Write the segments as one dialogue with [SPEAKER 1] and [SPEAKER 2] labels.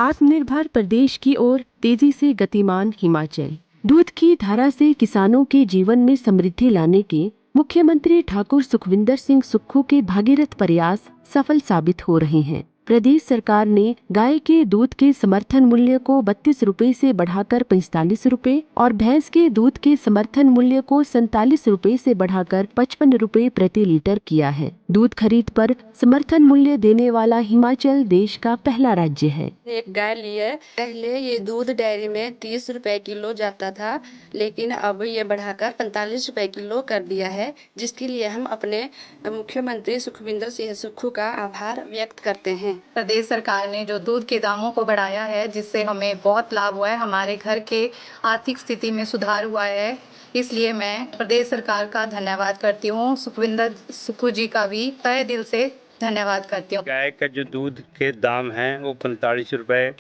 [SPEAKER 1] आत्मनिर्भर प्रदेश की ओर तेजी से गतिमान हिमाचल। दूध की धारा से किसानों के जीवन में समृद्धि लाने के मुख्यमंत्री ठाकुर सुखविंदर सिंह सुक्खू के भागीरथ प्रयास सफल साबित हो रहे हैं। प्रदेश सरकार ने गाय के दूध के समर्थन मूल्य को 32 रुपए से बढ़ाकर 45 रुपए और भैंस के दूध के समर्थन मूल्य को 47 रुपए से बढ़ाकर 55 रुपए प्रति लीटर किया है। दूध खरीद पर समर्थन मूल्य देने वाला हिमाचल देश का पहला राज्य है।
[SPEAKER 2] एक गाय लिए पहले ये दूध डेयरी में 30 रुपए किलो जाता था, लेकिन अब ये बढ़ाकर 45 रुपए किलो कर दिया है, जिसके लिए हम अपने मुख्यमंत्री सुखविंदर सिंह सुक्खू का आभार व्यक्त करते हैं।
[SPEAKER 3] प्रदेश सरकार ने जो दूध के दामों को बढ़ाया है, जिससे हमें बहुत लाभ हुआ है, हमारे घर के आर्थिक स्थिति में सुधार हुआ है, इसलिए मैं प्रदेश सरकार का धन्यवाद करती हूँ। सुखविंदर सुक्खू जी का भी तहे दिल से धन्यवाद करती हूँ।
[SPEAKER 4] गाय का जो दूध के दाम है वो 45 रुपए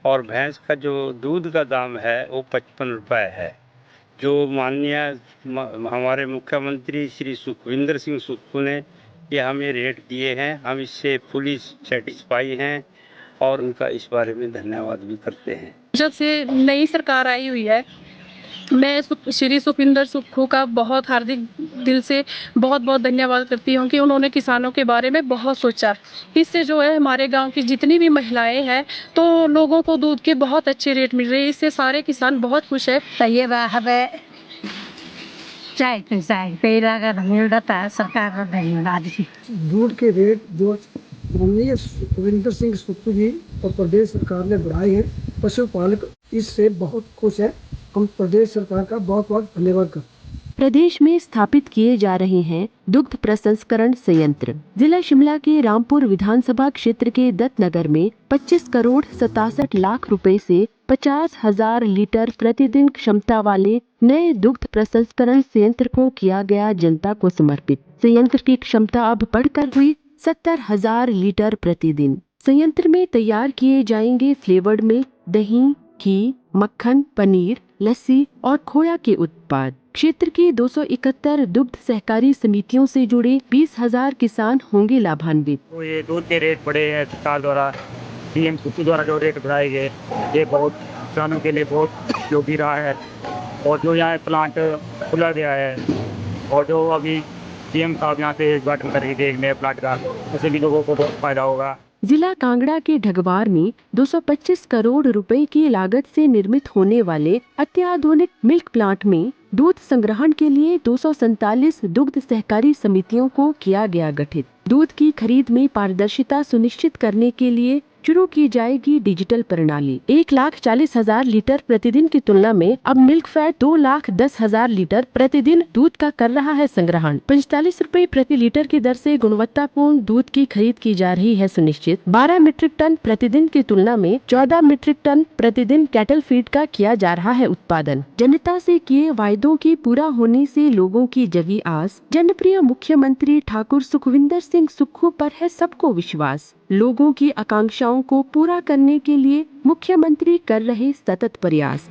[SPEAKER 4] और भैंस का जो दूध का दाम है वो 55 रुपए है। जो माननीय हमारे मुख्यमंत्री श्री सुखविंदर सिंह सुक्खू ने ये हमें रेट दिए हैं, हम इससे फुली सेटिस्फाई हैं और उनका इस बारे में धन्यवाद भी करते हैं।
[SPEAKER 5] जब से नई सरकार आई हुई है, मैं श्री सुखविंदर सुक्खू का बहुत हार्दिक दिल से बहुत बहुत धन्यवाद करती हूँ कि उन्होंने किसानों के बारे में बहुत सोचा। इससे जो है हमारे गांव की जितनी भी महिलाएं हैं तो लोगों को दूध के बहुत अच्छे रेट मिल रहे हैं, इससे सारे किसान बहुत खुश है।
[SPEAKER 3] सरकार धन्यवाद।
[SPEAKER 6] दूध के रेट जो माननीय सुखविंदर सिंह सुक्खू जी और प्रदेश सरकार ने बढ़ाए हैं, पशुपालक इससे बहुत खुश है। हम प्रदेश सरकार का बहुत बहुत धन्यवाद करते हैं।
[SPEAKER 1] प्रदेश में स्थापित किए जा रहे हैं दुग्ध प्रसंस्करण संयंत्र। जिला शिमला के रामपुर विधानसभा क्षेत्र के दत्तनगर में 25 करोड़ 67 लाख रुपए से 50,000 लीटर प्रतिदिन क्षमता वाले नए दुग्ध प्रसंस्करण संयंत्र को किया गया जनता को समर्पित। संयंत्र की क्षमता अब बढ़कर हुई 70,000 लीटर प्रतिदिन। संयंत्र में तैयार किए जाएंगे फ्लेवर्ड मिल्क, दही, घी, मक्खन, पनीर, लस्सी और खोया के उत्पाद। क्षेत्र की 271 दुग्ध सहकारी समितियों से जुड़े 20,000 किसान होंगे लाभान्वित।
[SPEAKER 7] तो ये दूध के रेट बढ़े हैं सरकार द्वारा, पीएम सुक्खू द्वारा जो रेट बढ़ाए गए, ये बहुत किसानों के लिए बहुत उपयोगी रहा है। और जो यहाँ प्लांट खुला गया है और जो अभी पीएम साहब यहाँ से उद्घाटन करेंगे एक नए प्लांट का, उससे भी लोगों को बहुत फायदा होगा।
[SPEAKER 1] जिला कांगड़ा के ढगवार में 225 करोड़ रुपए की लागत से निर्मित होने वाले अत्याधुनिक मिल्क प्लांट में दूध संग्रहण के लिए 247 दुग्ध सहकारी समितियों को किया गया गठित। दूध की खरीद में पारदर्शिता सुनिश्चित करने के लिए शुरू की जाएगी डिजिटल प्रणाली। 1,40,000 लीटर प्रतिदिन की तुलना में अब मिल्क फैट 2,10,000 लीटर प्रतिदिन दूध का कर रहा है संग्रहण। 45 रुपए प्रति लीटर की दर से गुणवत्तापूर्ण दूध की खरीद की जा रही है सुनिश्चित। 12 मीट्रिक टन प्रतिदिन की तुलना में 14 मीट्रिक टन प्रतिदिन कैटल फीड का किया जा रहा है उत्पादन। जनता से किए वायदों के पूरा होने से लोगों की जगी आस। जनप्रिय मुख्यमंत्री ठाकुर सुखविंदर सिंह सुक्खू पर है सबको विश्वास। लोगों की आकांक्षाओं को पूरा करने के लिए मुख्यमंत्री कर रहे सतत प्रयास।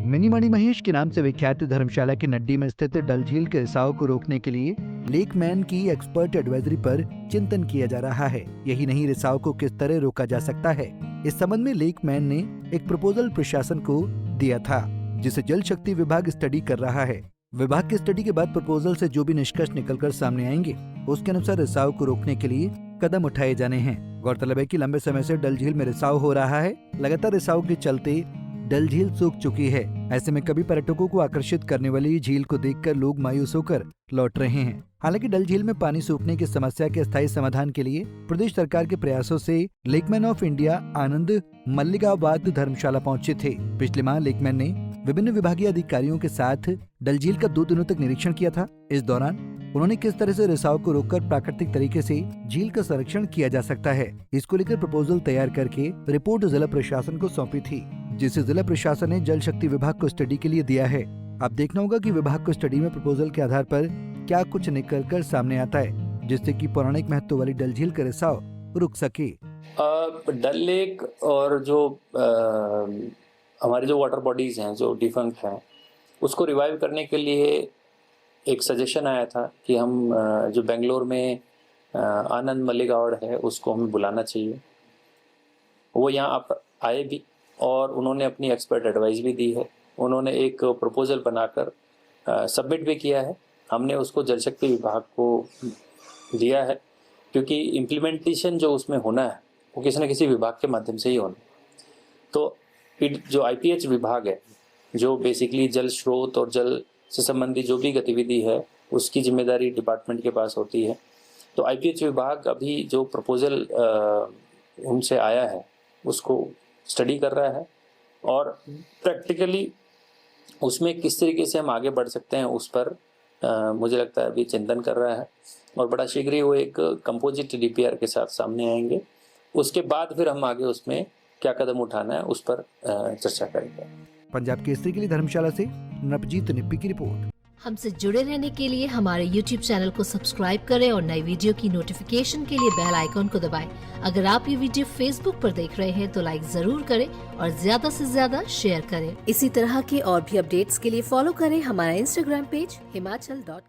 [SPEAKER 8] मिनी मणि महेश के नाम से विख्यात धर्मशाला के नड्डी में स्थित डल झील के रिसाव को रोकने के लिए लेकमैन की एक्सपर्ट एडवाइजरी पर चिंतन किया जा रहा है। यही नहीं, रिसाव को किस तरह रोका जा सकता है, इस संबंध में लेकमैन ने एक प्रपोजल प्रशासन को दिया था, जिसे जल शक्ति विभाग स्टडी कर रहा है। विभाग की स्टडी के बाद प्रपोजल से जो भी निष्कर्ष निकलकर सामने आएंगे, उसके अनुसार रिसाव को रोकने के लिए कदम उठाए जाने हैं। गौरतलब है कि लंबे समय से डल झील में रिसाव हो रहा है। लगातार रिसाव के चलते डल झील सूख चुकी है। ऐसे में कभी पर्यटकों को आकर्षित करने वाली झील को देखकर लोग मायूस होकर लौट रहे हैं। हालांकि डल झील में पानी सूखने की समस्या के स्थायी समाधान के लिए प्रदेश सरकार के प्रयासों से लेकमैन ऑफ इंडिया आनंद मल्लिकाबाद धर्मशाला पहुंचे थे। पिछले माह लेकमैन ने विभिन्न विभागीय अधिकारियों के साथ डल झील का 2 दिनों तक निरीक्षण किया था। इस दौरान उन्होंने किस तरह से रिसाव को रोककर प्राकृतिक तरीके से झील का संरक्षण किया जा सकता है, इसको लेकर प्रपोजल तैयार करके रिपोर्ट जिला प्रशासन को सौंपी थी, जिसे जिला प्रशासन ने जल शक्ति विभाग को स्टडी के लिए दिया है। अब देखना होगा कि विभाग को स्टडी में प्रपोजल के आधार पर क्या कुछ निकल कर सामने आता है, जिससे कि पौराणिक महत्व वाली डल झील का रिसाव रुक सके।
[SPEAKER 9] डल लेक और जो हमारे जो वाटर बॉडीज हैं जो डिफंक्ट हैं, उसको रिवाइव करने के लिए एक सजेशन आया था कि हम जो बेंगलोर में आनंद मल्लिकावड़ है, उसको हमें बुलाना चाहिए। वो यहाँ आप आए भी और उन्होंने अपनी एक्सपर्ट एडवाइस भी दी है। उन्होंने एक प्रपोजल बनाकर सबमिट भी किया है। हमने उसको जल शक्ति विभाग को दिया है, क्योंकि इम्प्लीमेंटेशन जो उसमें होना है वो किसी न किसी विभाग के माध्यम से ही होना। तो जो IPH विभाग है, जो बेसिकली जल स्रोत और जल से संबंधी जो भी गतिविधि है उसकी जिम्मेदारी डिपार्टमेंट के पास होती है। तो IPH विभाग अभी जो प्रपोजल उनसे आया है उसको स्टडी कर रहा है और प्रैक्टिकली उसमें किस तरीके से हम आगे बढ़ सकते हैं उस पर मुझे लगता है अभी चिंतन कर रहा है और बड़ा शीघ्र ही वो एक कंपोजिट DPR के साथ सामने आएंगे। उसके बाद फिर हम आगे उसमें क्या कदम उठाना है उस पर चर्चा करेंगे।
[SPEAKER 8] पंजाब केसरी के लिए धर्मशाला से नवजीत निप्पी की रिपोर्ट।
[SPEAKER 10] हमसे जुड़े रहने के लिए हमारे YouTube चैनल को सब्सक्राइब करें और नई वीडियो की नोटिफिकेशन के लिए बेल आइकॉन को दबाएं। अगर आप ये वीडियो Facebook पर देख रहे हैं तो लाइक जरूर करें और ज्यादा से ज्यादा शेयर करें। इसी तरह के और भी अपडेट्स के लिए फॉलो करें हमारा Instagram पेज himachal.ke।